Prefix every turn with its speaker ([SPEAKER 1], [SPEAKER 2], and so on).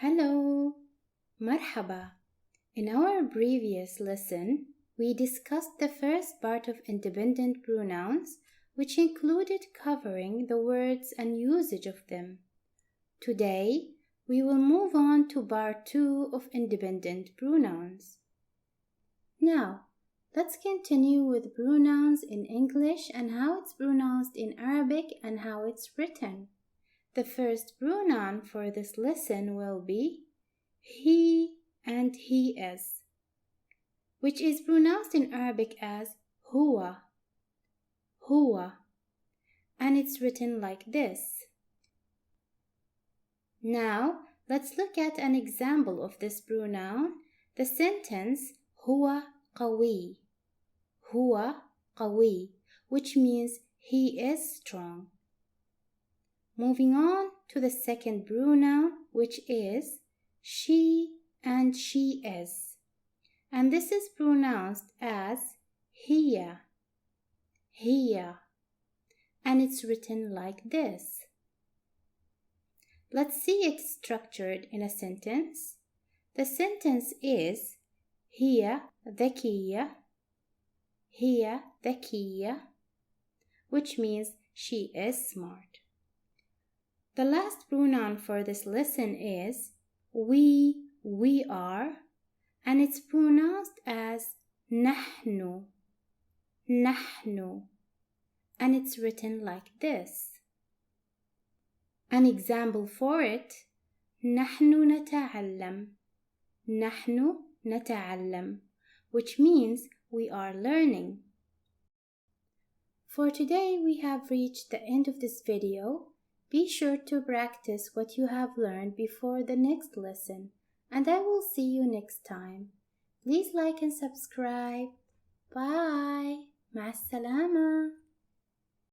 [SPEAKER 1] Hello, marhaba. In our previous lesson, we discussed the first part of independent pronouns, which included covering the words and usage of them. Today, we will move on to part 2 of independent pronouns. Now, let's continue with pronouns in English and how it's pronounced in Arabic and how it's written. The first pronoun for this lesson will be he and he is, which is pronounced in Arabic as huwa, huwa, and it's written like this. Now, let's look at an example of this pronoun. The sentence huwa qawi, huwa qawi, which means he is strong. Moving on to the second pronoun, which is she and she is. And this is pronounced as hiya, hiya. And it's written like this. Let's see it structured in a sentence. The sentence is hiya dhakiya, hiya dhakiya, which means she is smart. The last pronoun for this lesson is we are, and it's pronounced as nahnu, nahnu, and it's written like this. An example for it, نحن نتعلم, نحن نتعلم, which means we are learning. For today, we have reached the end of this video. Be sure to practice what you have learned before the next lesson, and I will see you next time. Please like and subscribe. Bye. مع السلامة.